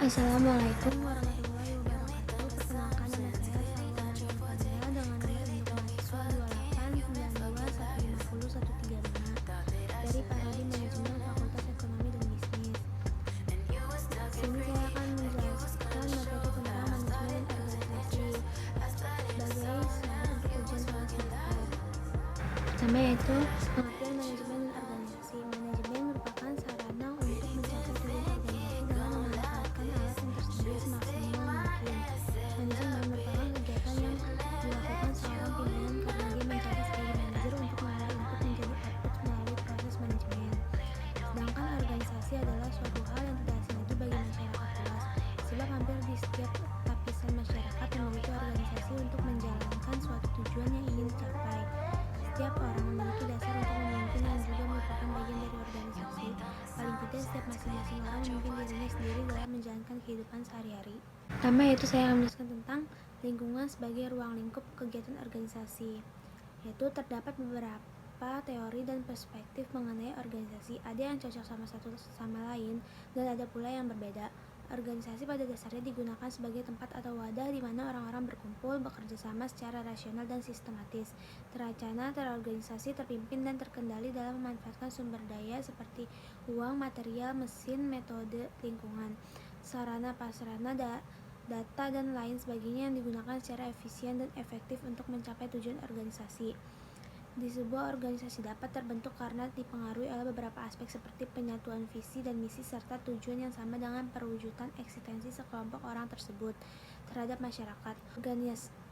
Assalamualaikum warahmatullahi wabarakatuh. Perkenalkan, nama saya Salwa Fadila dengan nomor induk mahasiswa 289215013 dari Prodi Manajemen Fakultas Ekonomi dan Bisnis. Di sini saya akan menjelaskan materi tentang manajemen dan organisasi sebagai syarat untuk ujian tahun semester. Pertama yaitu pengertian manajemen dan organisasi. Manajemen merupakan sarana untuk mencapai tujuan organisasi dengan memanfaatkan alat yang tersedia semaksimal mungkin. Manajemen merupakan kegiatan yang dilakukan seorang pimpinan karena dia menjabat sebagai manajer untuk mengolah input menjadi output melalui proses manajemen. Sedangkan organisasi adalah suatu hal yang tidak asing lagi bagi masyarakat luas, sebab hampir di setiap lapisan masyarakat memiliki organisasi untuk menjalankan suatu tujuan yang ingin dicapai. Setiap orang memiliki dasar untuk memimpin yang juga merupakan bagian dari organisasi. Paling tidak setiap masing-masing orang memimpin dirinya sendiri dalam menjalankan kehidupan sehari-hari. Pertama yaitu saya akan menjelaskan tentang lingkungan sebagai ruang lingkup kegiatan organisasi. Yaitu terdapat beberapa teori dan perspektif mengenai organisasi. Ada yang cocok sama satu sama lain dan ada pula yang berbeda. Organisasi pada dasarnya digunakan sebagai tempat atau wadah di mana orang-orang berkumpul, bekerja sama secara rasional dan sistematis, terencana, terorganisasi, terpimpin, dan terkendali dalam memanfaatkan sumber daya seperti uang, material, mesin, metode, lingkungan, sarana, prasarana, data, dan lain sebagainya yang digunakan secara efisien dan efektif untuk mencapai tujuan organisasi. Di sebuah organisasi dapat terbentuk karena dipengaruhi oleh beberapa aspek seperti penyatuan visi dan misi serta tujuan yang sama dengan perwujudan eksistensi sekelompok orang tersebut terhadap masyarakat.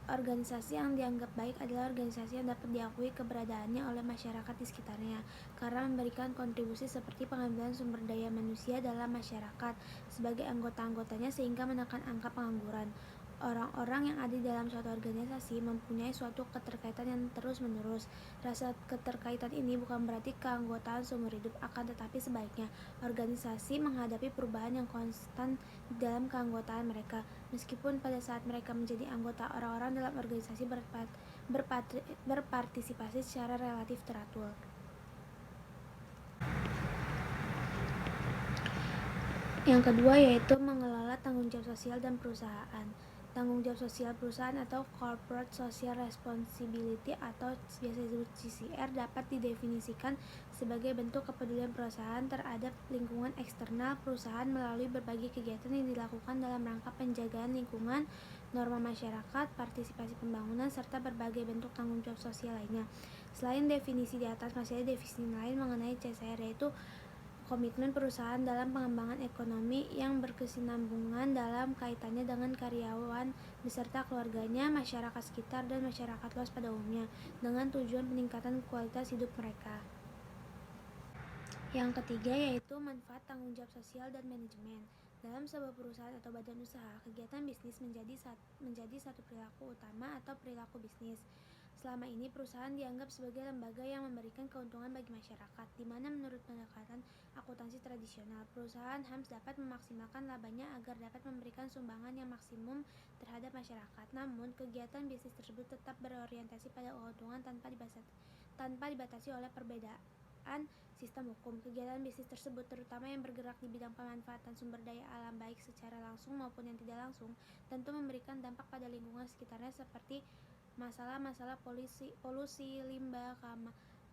Organisasi yang dianggap baik adalah organisasi yang dapat diakui keberadaannya oleh masyarakat di sekitarnya karena memberikan kontribusi seperti pengambilan sumber daya manusia dalam masyarakat sebagai anggota-anggotanya sehingga menekan angka pengangguran. Orang-orang yang ada di dalam suatu organisasi mempunyai suatu keterkaitan yang terus-menerus. Rasa keterkaitan ini bukan berarti keanggotaan seumur hidup, akan tetapi sebaliknya organisasi menghadapi perubahan yang konstan di dalam keanggotaan mereka. Meskipun pada saat mereka menjadi anggota, orang-orang dalam organisasi berpartisipasi secara relatif teratur. Yang kedua yaitu mengelola tanggung jawab sosial dan perusahaan. Tanggung jawab sosial perusahaan atau Corporate Social Responsibility atau biasa disebut CSR dapat didefinisikan sebagai bentuk kepedulian perusahaan terhadap lingkungan eksternal perusahaan melalui berbagai kegiatan yang dilakukan dalam rangka penjagaan lingkungan, norma masyarakat, partisipasi pembangunan, serta berbagai bentuk tanggung jawab sosial lainnya. Selain definisi di atas, masih ada definisi lain mengenai CSR yaitu komitmen perusahaan dalam pengembangan ekonomi yang berkesinambungan dalam kaitannya dengan karyawan beserta keluarganya, masyarakat sekitar, dan masyarakat luas pada umumnya, dengan tujuan peningkatan kualitas hidup mereka. Yang ketiga yaitu manfaat tanggung jawab sosial dan manajemen. Dalam sebuah perusahaan atau badan usaha, kegiatan bisnis menjadi satu perilaku utama atau perilaku bisnis. Selama ini perusahaan dianggap sebagai lembaga yang memberikan keuntungan bagi masyarakat, di mana menurut pendekatan akuntansi tradisional, perusahaan harus dapat memaksimalkan labanya agar dapat memberikan sumbangan yang maksimum terhadap masyarakat. Namun, kegiatan bisnis tersebut tetap berorientasi pada keuntungan tanpa dibatasi oleh perbedaan sistem hukum. Kegiatan bisnis tersebut, terutama yang bergerak di bidang pemanfaatan sumber daya alam baik secara langsung maupun yang tidak langsung, tentu memberikan dampak pada lingkungan sekitarnya seperti masalah-masalah polusi, limbah,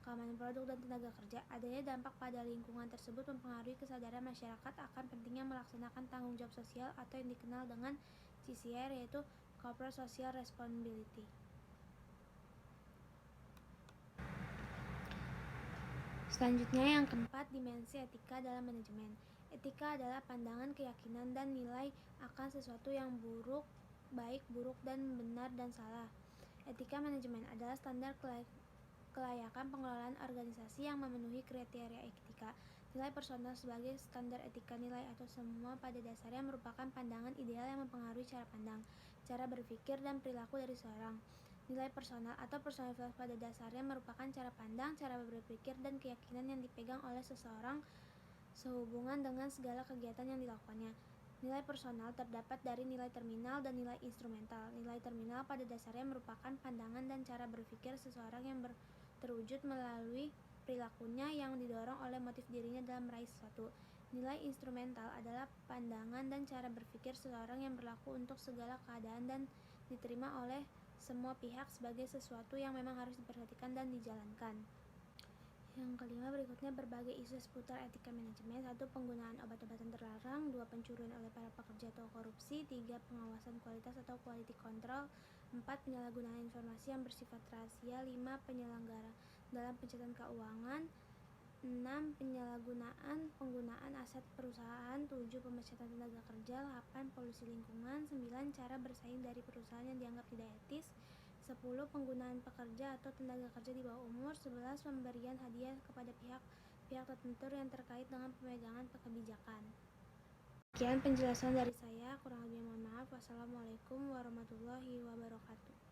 keamanan produk, dan tenaga kerja. Adanya dampak pada lingkungan tersebut mempengaruhi kesadaran masyarakat akan pentingnya melaksanakan tanggung jawab sosial atau yang dikenal dengan CSR yaitu Corporate Social Responsibility. Selanjutnya yang keempat, dimensi etika dalam manajemen. Etika adalah pandangan, keyakinan, dan nilai akan sesuatu yang baik, buruk, dan benar dan salah. Etika manajemen adalah standar kelayakan pengelolaan organisasi yang memenuhi kriteria etika. Nilai personal sebagai standar etika nilai atau semua pada dasarnya merupakan pandangan ideal yang mempengaruhi cara pandang, cara berpikir, dan perilaku dari seorang. Nilai personal atau personalitas pada dasarnya merupakan cara pandang, cara berpikir, dan keyakinan yang dipegang oleh seseorang sehubungan dengan segala kegiatan yang dilakukannya. Nilai personal terdapat dari nilai terminal dan nilai instrumental. Nilai terminal pada dasarnya merupakan pandangan dan cara berpikir seseorang yang terwujud melalui perilakunya yang didorong oleh motif dirinya dalam meraih sesuatu. Nilai instrumental adalah pandangan dan cara berpikir seseorang yang berlaku untuk segala keadaan dan diterima oleh semua pihak sebagai sesuatu yang memang harus diperhatikan dan dijalankan. Yang kelima, berikutnya berbagai isu seputar etika manajemen. 1. Penggunaan obat-obatan terlarang. 2. Pencurian oleh para pekerja atau korupsi. 3. Pengawasan kualitas atau quality control. 4. Penyalahgunaan informasi yang bersifat rahasia. 5. Penyelenggara dalam pencatatan keuangan. 6. Penyalahgunaan penggunaan aset perusahaan. 7. Pemecatan tenaga kerja. 8. Polusi lingkungan. 9. Cara bersaing dari perusahaan yang dianggap tidak etis. 10. Penggunaan pekerja atau tenaga kerja di bawah umur. 11. Pemberian hadiah kepada pihak tertentu yang terkait dengan pemegangan kebijakan. Sekian penjelasan dari saya, kurang lebih mohon maaf. Wassalamualaikum warahmatullahi wabarakatuh.